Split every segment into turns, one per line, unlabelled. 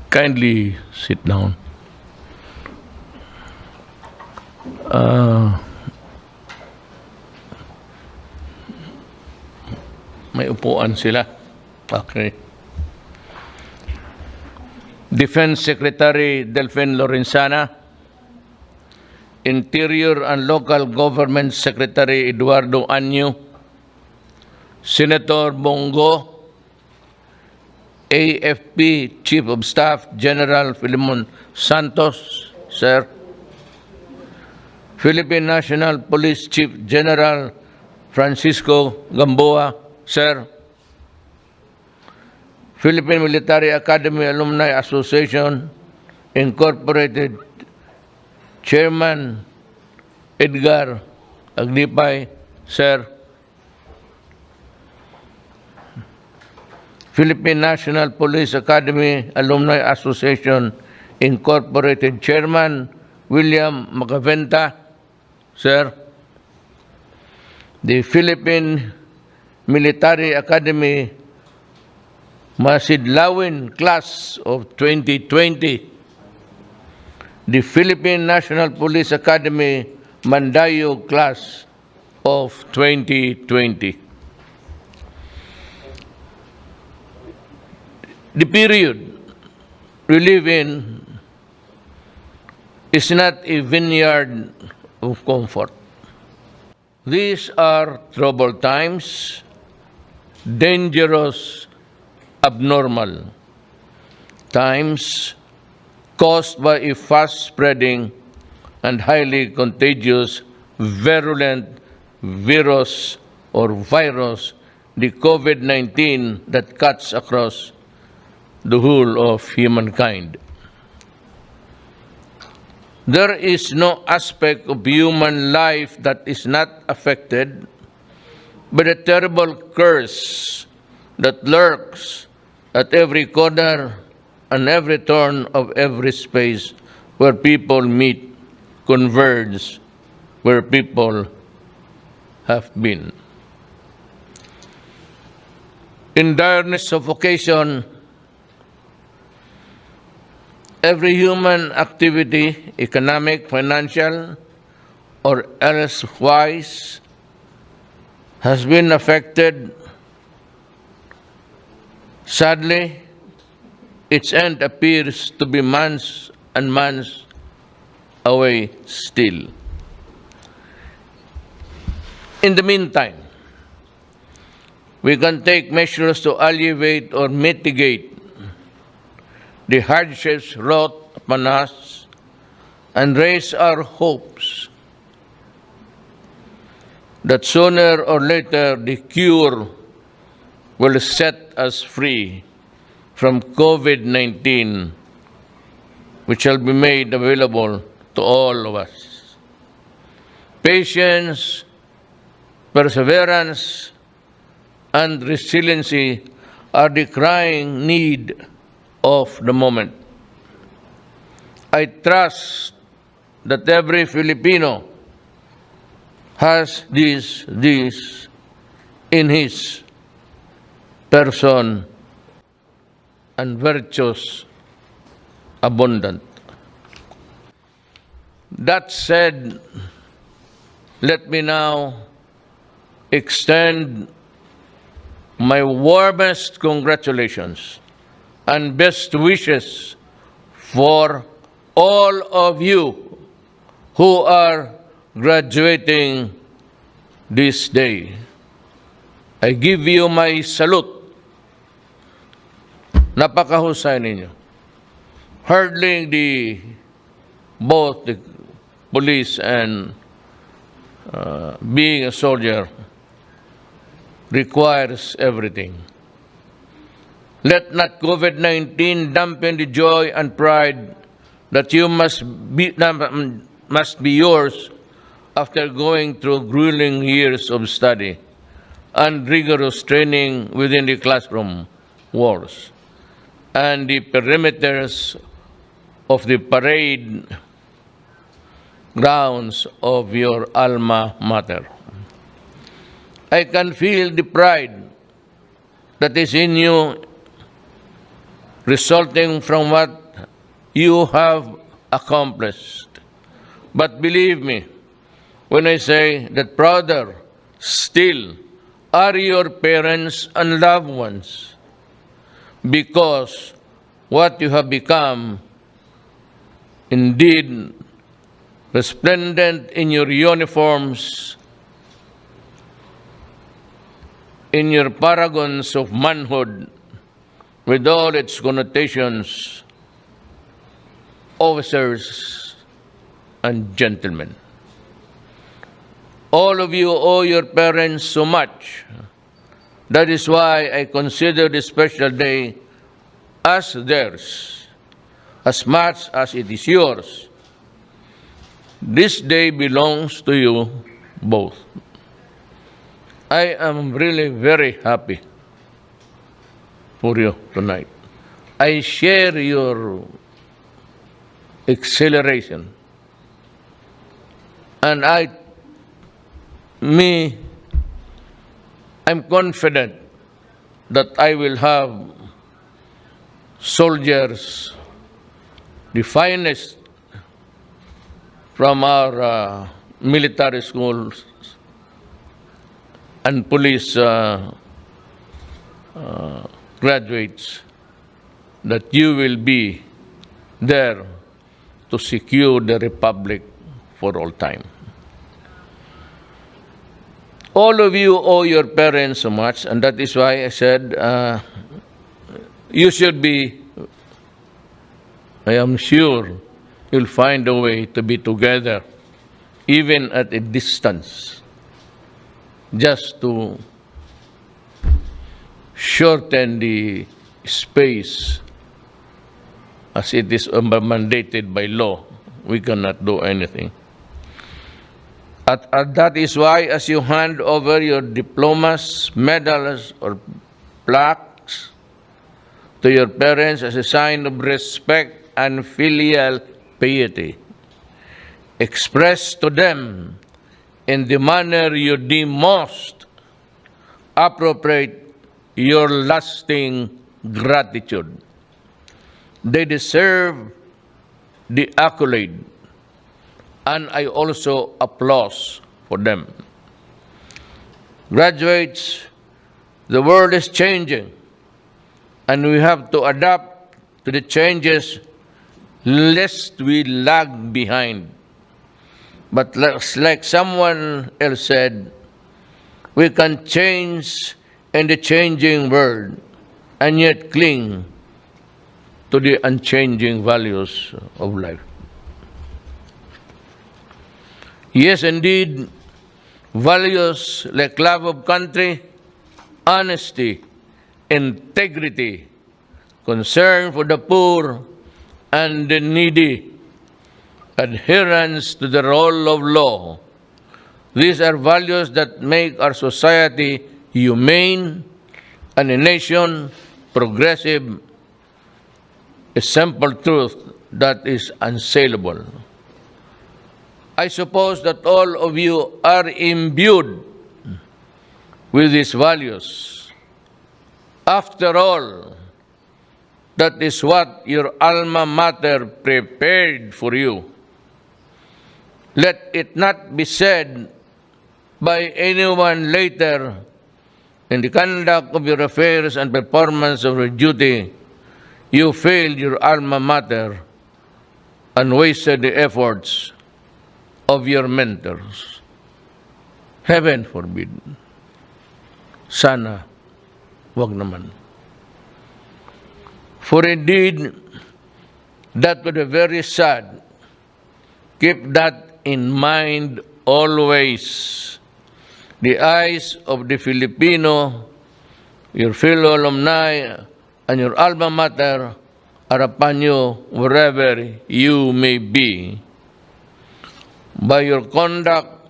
Kindly sit down. May upuan sila. Okay. Defense Secretary Delfin Lorenzana, Interior and Local Government Secretary Eduardo Anyo, Senator Bongo, AFP Chief of Staff General Filimon Santos, sir. Philippine National Police Chief General Francisco Gamboa, sir. Philippine Military Academy Alumni Association Incorporated Chairman Edgar Aglipay, sir. Philippine National Police Academy Alumni Association Incorporated Chairman William Magaventa, sir. The Philippine Military Academy Masidlawin Class of 2020, the Philippine National Police Academy Mandayo Class of 2020. The period we live in is not a vineyard of comfort. These are troubled times, dangerous, abnormal times caused by a fast-spreading and highly contagious virulent virus or virus, the COVID-19 that cuts across the whole of humankind. There is no aspect of human life that is not affected by the terrible curse that lurks at every corner and every turn of every space where people meet, converge, where people have been. In direness of occasion, every human activity, economic, financial, or elsewise, has been affected. Sadly, its end appears to be months and months away still. In the meantime, we can take measures to alleviate or mitigate the hardships wrought upon us and raise our hopes that sooner or later the cure will set us free from COVID-19, which shall be made available to all of us. Patience, perseverance, and resiliency are the crying need of the moment. I trust that every Filipino has this in his person and virtues abundant. That said, let me now extend my warmest congratulations and best wishes for all of you who are graduating this day. I give you my salute. Napakahusay ninyo. Hurdling both the police and being a soldier requires everything. Let not COVID-19 dampen the joy and pride that you must be yours after going through grueling years of study and rigorous training within the classroom walls and the perimeters of the parade grounds of your alma mater. I can feel the pride that is in you resulting from what you have accomplished. But believe me when I say that prouder still are your parents and loved ones, because what you have become, indeed resplendent in your uniforms, in your paragons of manhood, with all its connotations, officers and gentlemen. All of you owe your parents so much. That is why I consider this special day as theirs, as much as it is yours. This day belongs to you both. I am really very happy for you tonight. I share your exhilaration. And I'm confident that I will have soldiers, the finest from our military schools and police graduates, that you will be there to secure the Republic for all time. All of you owe your parents so much, and that is why I said you should be, I am sure you'll find a way to be together, even at a distance, just to shorten the space as it is mandated by law. We cannot do anything. And that is why, as you hand over your diplomas, medals, or plaques to your parents as a sign of respect and filial piety, express to them in the manner you deem most appropriate your lasting gratitude. They deserve the accolade, and I also applause for them. Graduates, the world is changing, and we have to adapt to the changes lest we lag behind. But like someone else said, we can change in the changing world and yet cling to the unchanging values of life. Yes, indeed, values like love of country, honesty, integrity, concern for the poor and the needy, adherence to the rule of law. These are values that make our society humane and a nation progressive, a simple truth that is unsayable. I suppose that all of you are imbued with these values. After all, that is what your alma mater prepared for you. Let it not be said by anyone later in the conduct of your affairs and performance of your duty, you failed your alma mater and wasted the efforts of your mentors. Heaven forbid. Sana, wag naman. For indeed, that would be very sad. Keep that in mind always. The eyes of the Filipino, your fellow alumni, and your alma mater are upon you wherever you may be. By your conduct,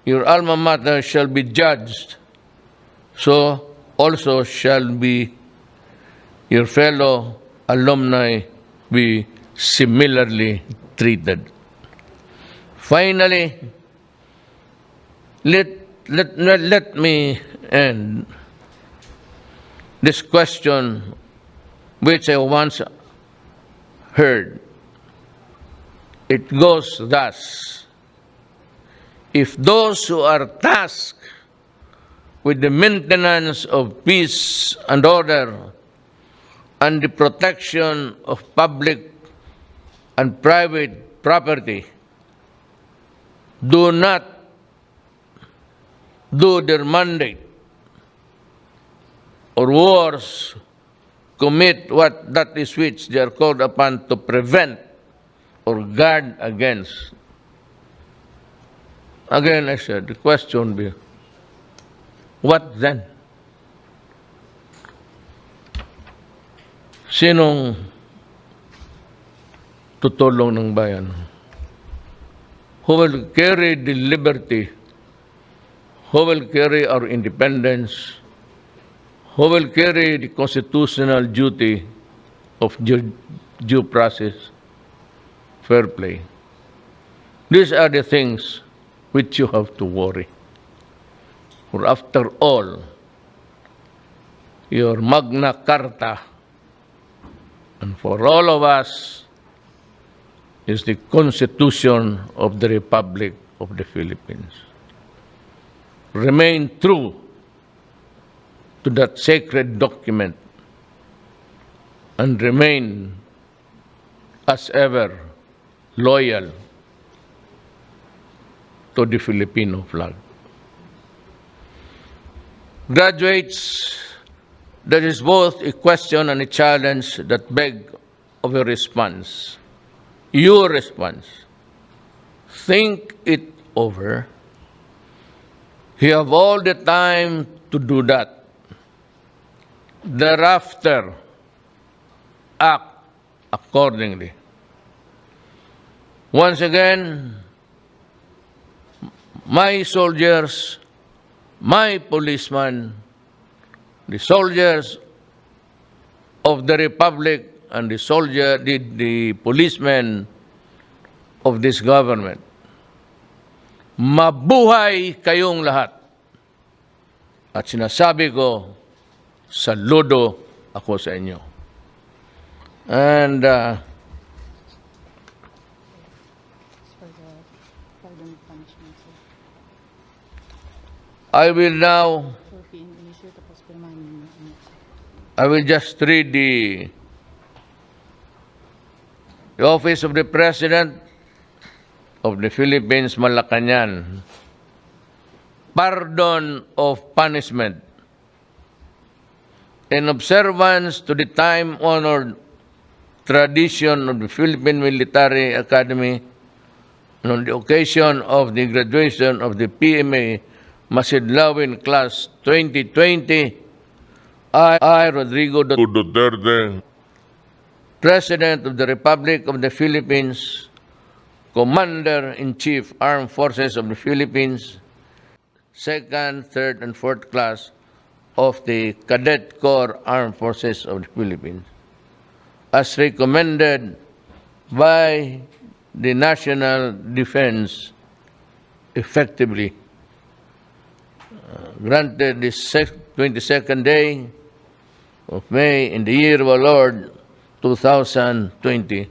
your alma mater shall be judged. So also shall be your fellow alumni be similarly treated. Finally, let me end this question which I once heard. It goes thus: if those who are tasked with the maintenance of peace and order and the protection of public and private property do not do their mandate, or worse, commit what that is which they are called upon to prevent or guard against. Again, I said, the question be, what then? Sinong tutulong ng bayan? Who will carry the liberty? Who will carry our independence? Who will carry the constitutional duty of due process, fair play? These are the things which you have to worry. For after all, your Magna Carta, and for all of us, is the Constitution of the Republic of the Philippines. Remain true to that sacred document and remain, as ever, loyal to the Filipino flag. Graduates, there is both a question and a challenge that beg of a response. Your response. Think it over. You have all the time to do that. Thereafter, act accordingly. Once again, my soldiers, my policemen, the soldiers of the Republic and the policemen of this government, mabuhay kayong lahat. At sinasabi ko, saludo ako sa inyo. And I will now, I will just read the Office of the President of the Philippines, Malacanang, pardon of punishment. In observance to the time-honored tradition of the Philippine Military Academy, and on the occasion of the graduation of the PMA Masidlawin Class 2020, I, Rodrigo Duterte, President of the Republic of the Philippines, Commander-in-Chief, Armed Forces of the Philippines, 2nd, 3rd, and 4th class of the Cadet Corps Armed Forces of the Philippines, as recommended by the National Defense, effectively granted this 22nd day of May in the year of our Lord 2020.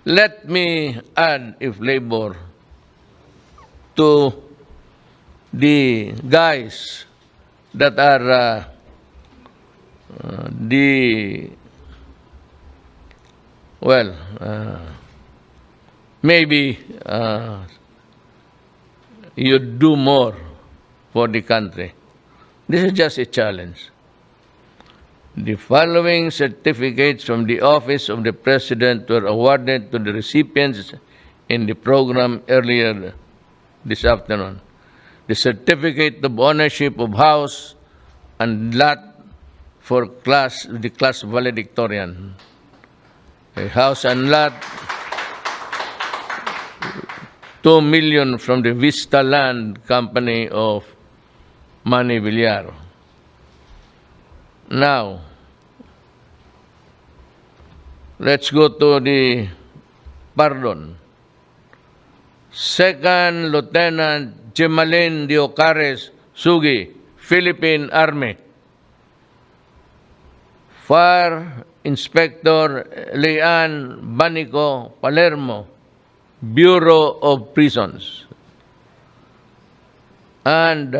Let me add a flavor to the guys that are maybe you do more for the country. This is just a challenge. The following certificates from the Office of the President were awarded to the recipients in the program earlier this afternoon. The Certificate of Ownership of House and Lot for the class valedictorian. A house and lot, 2 million from the Vista Land Company of Manny Villar. Now, let's go to the pardon. Second Lieutenant Gemalin Diocares Sugi, Philippine Army. Fire Inspector Leanne Banico Palermo, Bureau of Prisons. And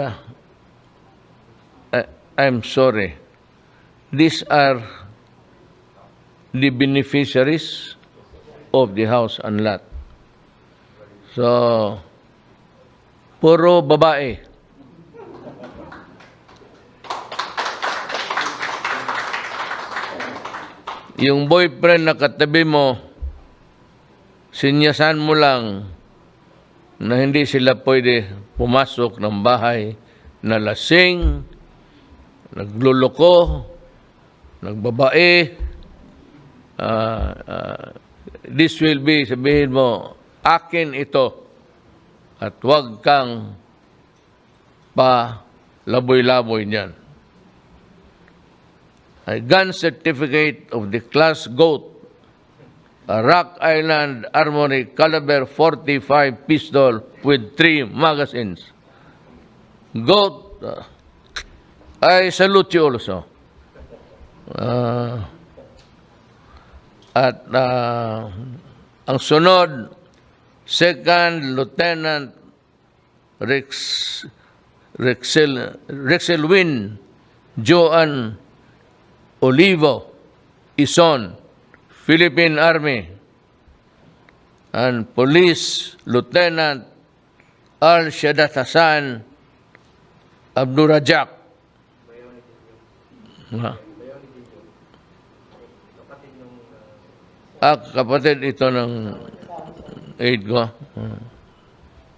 I'm sorry, these are the beneficiaries of the house and lot. So, puro babae. Yung boyfriend na katabi mo, sinyasan mo lang na hindi sila pwede pumasok ng bahay na lasing, nagluloko, nagbabae. This will be, sabihin mo, akin ito at huwag kang pa laboy-laboy niyan. A gun certificate of the class GOAT, a Rock Island Armory caliber 45 pistol with 3 magazines. GOAT, I salute you also. Ang sunod, Second Lieutenant Rexelwin Joan Olivo Ison, Philippine Army, and Police Lieutenant Al-Shadat Hassan Abdurajak. Kapatid ito ng aid ko.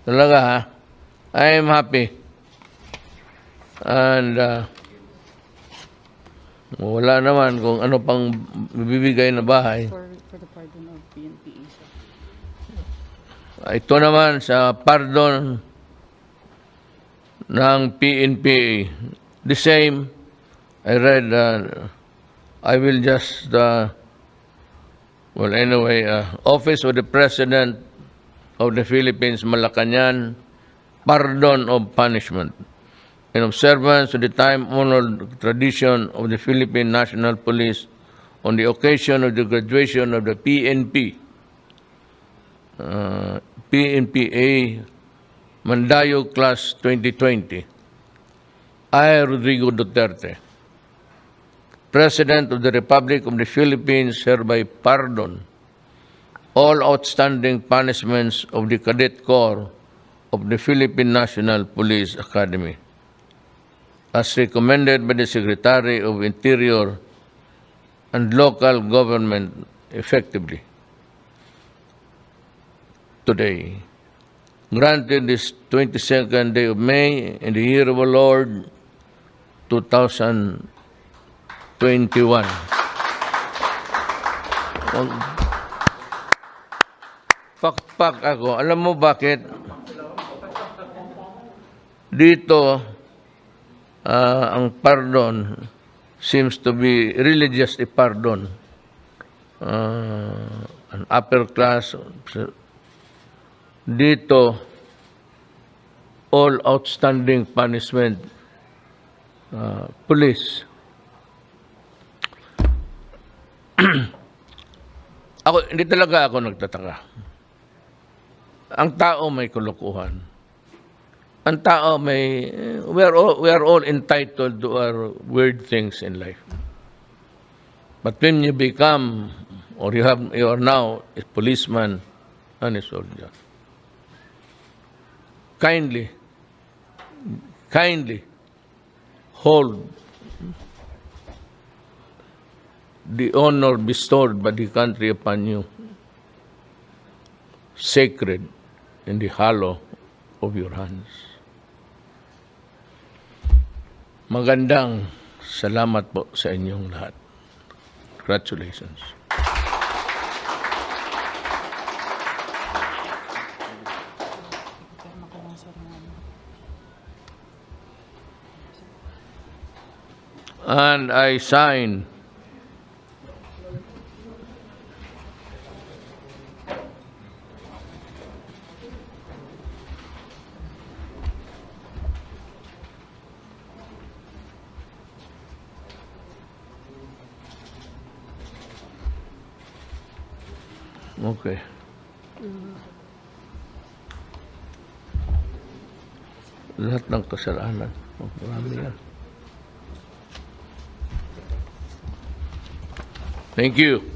Talaga ha? I am happy. And wala naman kung ano pang bibigay na bahay.
For the pardon of PNPA, sir.
Ito naman sa pardon ng PNPA. The same, I read, I will just, well anyway, Office of the President of the Philippines, Malacanang, pardon of punishment. In observance of the time-honored tradition of the Philippine National Police on the occasion of the graduation of the PNPA Mandayo Class 2020, I, Rodrigo Duterte, President of the Republic of the Philippines, hereby pardon all outstanding punishments of the Cadet Corps of the Philippine National Police Academy, as recommended by the Secretary of Interior and local government effectively. Today, granted this 22nd day of May in the year of our Lord, 2021. Pakpak ako. Alam mo bakit? Dito, ang pardon seems to be really just a pardon. An upper class. Dito, all outstanding punishment, police. Hindi talaga ako nagtataka. Ang tao may kalokohan. Ang tao may, we are all entitled to our weird things in life. But when you become, or you are now a policeman and a soldier, kindly hold the honor bestowed by the country upon you sacred in the hollow of your hands. Magandang salamat po sa inyong lahat. Congratulations. And I sign Okay. Lahat ng kasalanan. Oh, marami yan. Thank you.